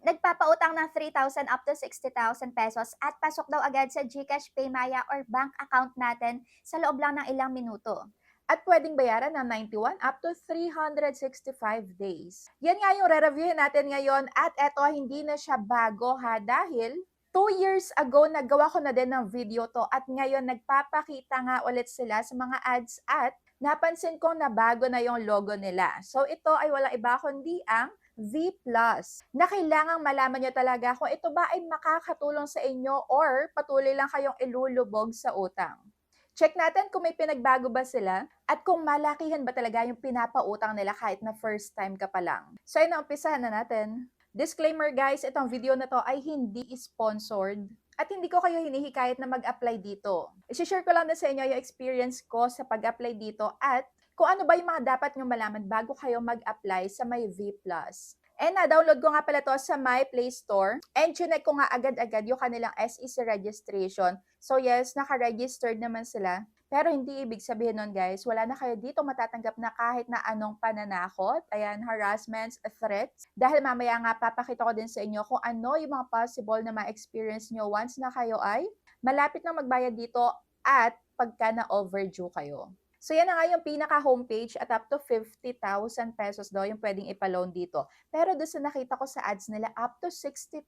Nagpapautang ng 3,000 up to 60,000 pesos at pasok daw agad sa GCash, Paymaya or bank account natin sa loob lang ng ilang minuto. At pwedeng bayaran ng 91 up to 365 days. Yan nga yung re-reviewin natin ngayon at eto hindi na siya bago ha dahil 2 years ago nagawa ko na din ng video to at ngayon nagpapakita nga ulit sila sa mga ads at napansin ko na bago na yung logo nila. So ito ay walang iba kundi ang V+, na kailangang malaman nyo talaga kung ito ba ay makakatulong sa inyo or patuloy lang kayong ilulubog sa utang. Check natin kung may pinagbago ba sila at kung malakihan ba talaga yung pinapautang nila kahit na first time ka pa lang. So ayun na, umpisahan na natin. Disclaimer guys, itong video na to ay hindi sponsored at hindi ko kayo hinihikayat na mag-apply dito. I-share ko lang na sa inyo yung experience ko sa pag-apply dito at kung ano ba yung mga dapat nyo malaman bago kayo mag-apply sa may V+. And na-download ko nga pala to sa my Play Store and chinek ko nga agad-agad yung kanilang SEC registration. So yes, naka-registered naman sila. Pero hindi ibig sabihin nun guys, wala na kayo dito matatanggap na kahit na anong pananakot, ayan, harassments, threats. Dahil mamaya nga papakita ko din sa inyo kung ano yung mga possible na ma-experience nyo once na kayo ay malapit na magbayad dito at pagka na overdue kayo. So yan na nga yung pinaka-homepage at up to 50,000 pesos daw yung pwedeng ipaloan dito. Pero doon sa nakita ko sa ads nila, up to 60,000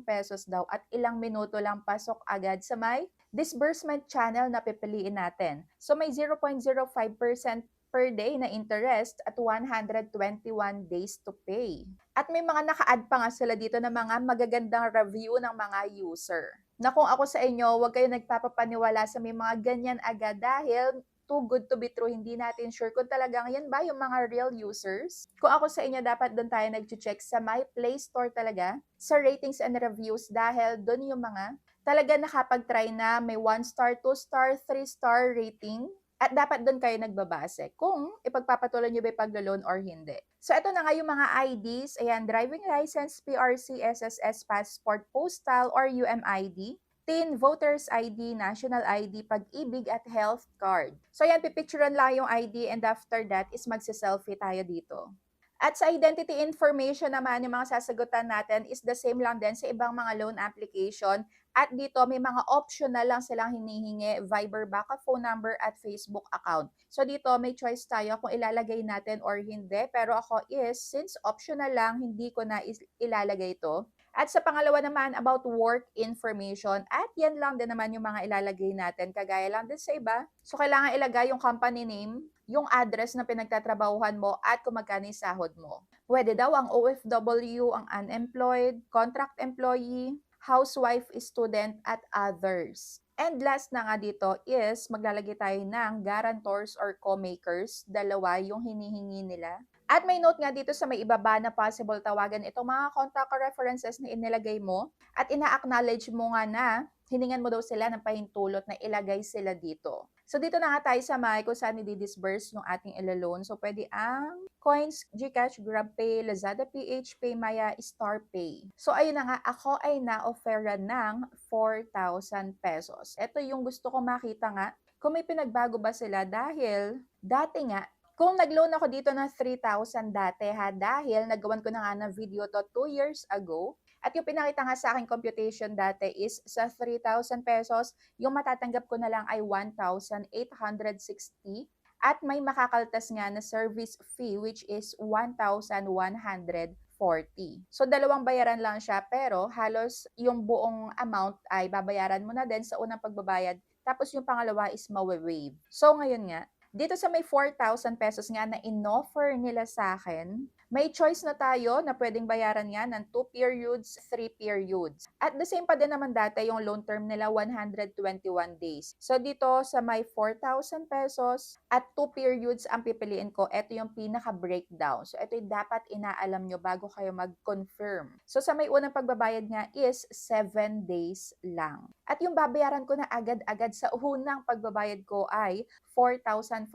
pesos daw at ilang minuto lang pasok agad sa may disbursement channel na pipiliin natin. So may 0.05% per day na interest at 121 days to pay. At may mga naka-add pa nga sila dito na mga magagandang review ng mga user. Na kung ako sa inyo, huwag kayo nagpapapaniwala sa may mga ganyan agad dahil too good to be true, hindi natin sure kung talagang yan ba yung mga real users. Kung ako sa inyo, dapat doon tayo nag-check sa my Play Store talaga, sa ratings and reviews dahil doon yung mga talaga nakapag-try na may 1 star, 2 star, 3 star rating. At dapat doon kayo nagbabase kung ipagpapatuloy nyo ba yung paglo-loan or hindi. So ito na nga yung mga IDs, ayan, driving license, PRC, SSS, passport, postal, or UMID. TIN, Voters ID, National ID, Pag-ibig at Health Card. So yan, pipicturean lang yung ID and after that is magsiselfie tayo dito. At sa identity information naman, yung mga sasagutan natin is the same lang din sa ibang mga loan application. At dito, may mga optional lang silang hinihingi, Viber, backup phone number, at Facebook account. So dito, may choice tayo kung ilalagay natin or hindi. Pero ako is, since optional lang, hindi ko na ilalagay ito. At sa pangalawa naman, about work information. At yan lang din naman yung mga ilalagay natin. Kagaya lang din sa iba. So, kailangan ilagay yung company name, yung address na pinagtatrabahuhan mo, at kung magkano yung sahod mo. Pwede daw ang OFW, ang unemployed, contract employee, housewife, student, at others. And last na nga dito is maglalagay tayo ng guarantors or co-makers. Dalawa yung hinihingi nila. At may note nga dito sa may ibaba na possible tawagan itong mga contact or references na inilagay mo at ina-acknowledge mo nga na hiningan mo daw sila ng pahintulot na ilagay sila dito. So dito na nga tayo sa may kung saan i-disburse yung ating ilaloan. So pwede ang Coins, GCash, GrabPay, Lazada PH, Paymaya, StarPay. So ayun na nga, ako ay na-offeran ng 4,000 pesos. Ito yung gusto ko makita nga kung may pinagbago ba sila dahil dati nga kung nag-loan ako dito ng 3,000 dati ha, dahil nagawan ko na nga ng video to 2 years ago, at yung pinakita nga sa akin computation dati is sa 3,000 pesos, yung matatanggap ko na lang ay 1,860 at may makakaltas nga na service fee which is 1,140. So dalawang bayaran lang siya pero halos yung buong amount ay babayaran mo na din sa unang pagbabayad tapos yung pangalawa is mawe-waive. So ngayon nga, dito sa may 4,000 pesos nga na in-offer nila sa akin, may choice na tayo na pwedeng bayaran nga ng 2 periods, 3 periods. At the same pa din naman dati yung loan term nila 121 days. So dito sa may 4,000 pesos at 2 periods ang pipiliin ko, ito yung pinaka-breakdown. So ito yung dapat inaalam nyo bago kayo mag-confirm. So sa may unang pagbabayad nga is 7 days lang. At yung babayaran ko na agad-agad sa unang pagbabayad ko ay 4,555.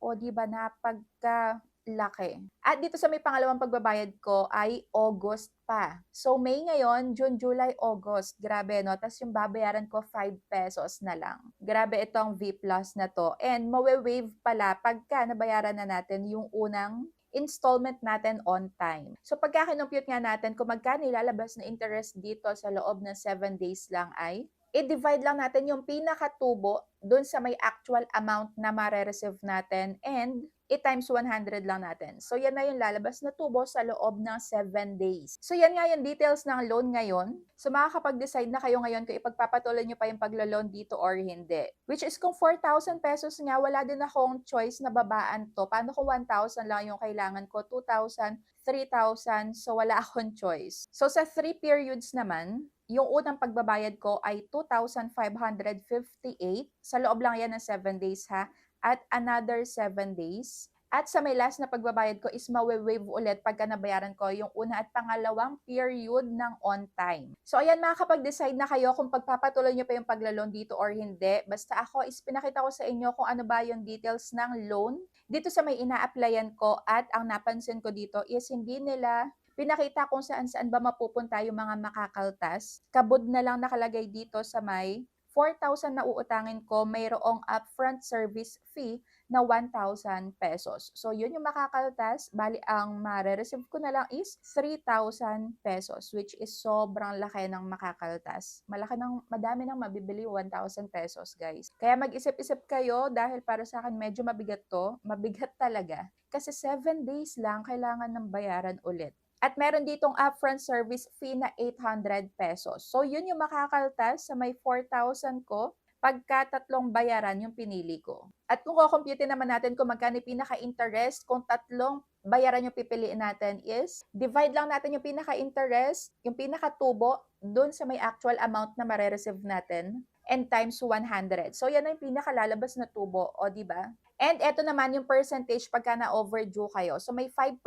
O di ba napagkalaki. At dito sa may pangalawang pagbabayad ko ay August pa. So May ngayon, June, July, August. Grabe no? Tapos yung babayaran ko 5 pesos na lang. Grabe itong V Plus na to. And mawe-wave pala pagka nabayaran na natin yung unang installment natin on time. So pagka kinompute nga natin kung magkano ilalabas na interest dito sa loob ng 7 days lang ay i-divide lang natin yung pinakatubo dun sa may actual amount na mare-receive natin and i-times 100 lang natin. So, yan na yung lalabas na tubo sa loob ng 7 days. So, yan nga yung details ng loan ngayon. So, makakapag-decide na kayo ngayon kung ipagpapatuloy nyo pa yung paglo-loan dito or hindi. Which is kung 4,000 pesos nga, wala din akong choice na babaan to. Paano kung 1,000 lang yung kailangan ko? 2,000, 3,000, so wala akong choice. So, sa 3 periods naman, yung unang pagbabayad ko ay 2,558. Sa loob lang yan ng 7 days ha. At another 7 days. At sa may last na pagbabayad ko is mawe-waive ulit pagka nabayaran ko yung una at pangalawang period ng on time. So ayan, makakapag-decide na kayo kung pagpapatuloy nyo pa yung paglalon dito or hindi. Basta ako is pinakita ko sa inyo kung ano ba yung details ng loan dito sa may ina-applyan ko at ang napansin ko dito is hindi nila pinakita kung saan-saan ba mapupunta yung mga makakaltas. Kabod na lang nakalagay dito sa may 4,000 na uutangin ko, mayroong upfront service fee na 1,000 pesos. So, yun yung makakaltas. Bali, ang mare-receive ko na lang is 3,000 pesos, which is sobrang laki ng makakaltas. Madami nang mabibili 1,000 pesos, guys. Kaya mag-isip-isip kayo dahil para sa akin medyo mabigat to. Mabigat talaga. Kasi 7 days lang kailangan ng bayaran ulit. At meron ditong upfront service fee na 800 pesos. So, yun yung makakaltas sa may 4,000 ko pagka tatlong bayaran yung pinili ko. At kung kukumpute naman natin kung magkano pinaka-interest, kung tatlong bayaran yung pipiliin natin is, divide lang natin yung pinaka-interest, yung pinaka-tubo, dun sa may actual amount na mare-receive natin, and times 100. So, yan ang pinakalalabas na tubo, o di ba? And eto naman yung percentage pagka na-overdue kayo. So, may 5%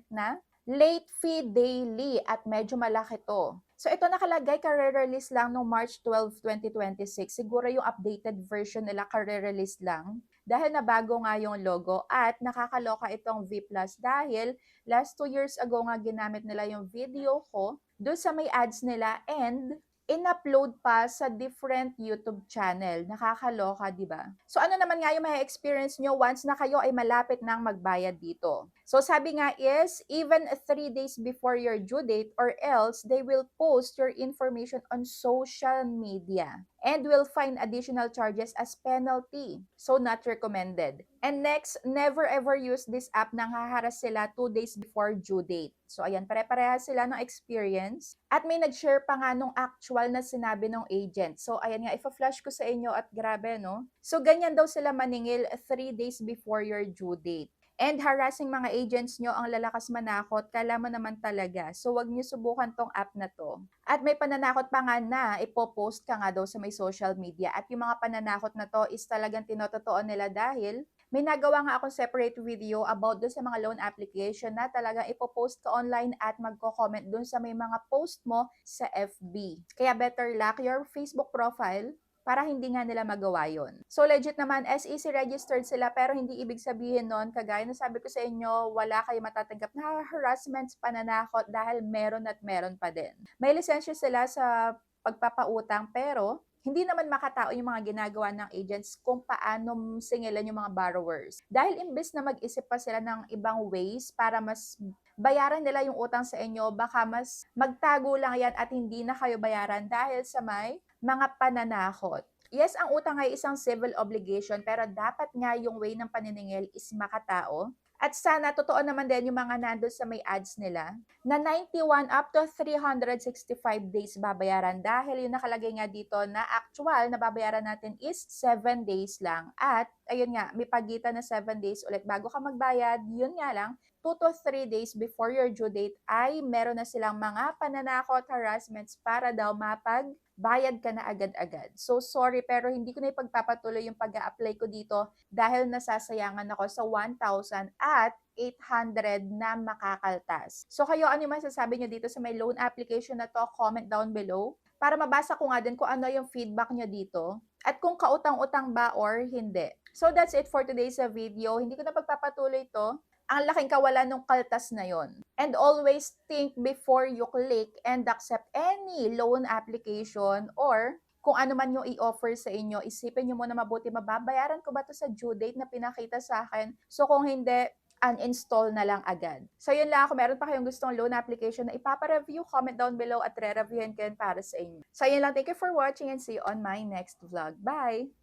na late fee daily at medyo malaki to. So ito nakalagay ka-re-release lang no March 12, 2026. Siguro yung updated version nila ka-re-release lang dahil nabago nga yung logo at nakakaloka itong V Plus dahil last 2 years ago nga ginamit nila yung video ko doon sa may ads nila and in-upload pa sa different YouTube channel. Nakakaloka, di ba? So ano naman nga yung may experience nyo once na kayo ay malapit nang magbayad dito? So sabi nga is, even 3 days before your due date or else they will post your information on social media and will find additional charges as penalty. So not recommended. And next, never ever use this app nang haharas sila 2 days before due date. So ayan, pare-parehas sila ng experience. At may nag-share pa nga nung actual na sinabi ng agent. So ayan nga, ipa-flash ko sa inyo at grabe no. So ganyan daw sila maningil 3 days before your due date. And harassing mga agents nyo ang lalakas manakot, kala mo naman talaga. So, wag nyo subukan tong app na to. At may pananakot pa nga na ipopost ka nga daw sa may social media. At yung mga pananakot na to is talagang tinototoo nila dahil may nagawa nga akong separate video about dun sa mga loan application na talagang ipopost ka online at magko-comment dun sa may mga post mo sa FB. Kaya better lock your Facebook profile para hindi nga nila magawa yon. So legit naman, SEC registered sila pero hindi ibig sabihin nun, kagaya na sabi ko sa inyo, wala kayo matatanggap na harassments, pananakot dahil meron at meron pa din. May lisensya sila sa pagpapautang pero hindi naman makatao yung mga ginagawa ng agents kung paano singilan yung mga borrowers. Dahil imbes na mag-isip pa sila ng ibang ways para mas bayaran nila yung utang sa inyo, baka mas magtago lang yan at hindi na kayo bayaran dahil sa may mga pananakot. Yes, ang utang ay isang civil obligation pero dapat nga yung way ng paniningil is makatao. At sana totoo naman din yung mga nandun sa may ads nila na 91 up to 365 days babayaran dahil yung nakalagay nga dito na actual na babayaran natin is 7 days lang. At ayun nga, may pagitan na 7 days ulit bago ka magbayad, yun nga lang, 2 to 3 days before your due date ay meron na silang mga pananakot, harassments para daw mapagbayad ka na agad-agad. So sorry pero hindi ko na ipagpapatuloy yung pag-a-apply ko dito dahil nasasayangan ako sa 1,000 at 800 na makakaltas. So kayo, ano yung masasabi nyo dito sa may loan application na to? Comment down below para mabasa ko nga din kung ano yung feedback nyo dito at kung kautang-utang ba or hindi. So that's it for today's video. Hindi ko na pagpapatuloy to. Ang laking kawalan ng kaltas na yon. And always think before you click and accept any loan application or kung ano man yung i-offer sa inyo, isipin nyo muna mabuti, mababayaran ko ba to sa due date na pinakita sa akin? So kung hindi, uninstall na lang agad. So yun lang, kung meron pa kayong gustong loan application na ipapa-review, comment down below at re-reviewin ko yun para sa inyo. So yun lang, thank you for watching and see you on my next vlog. Bye!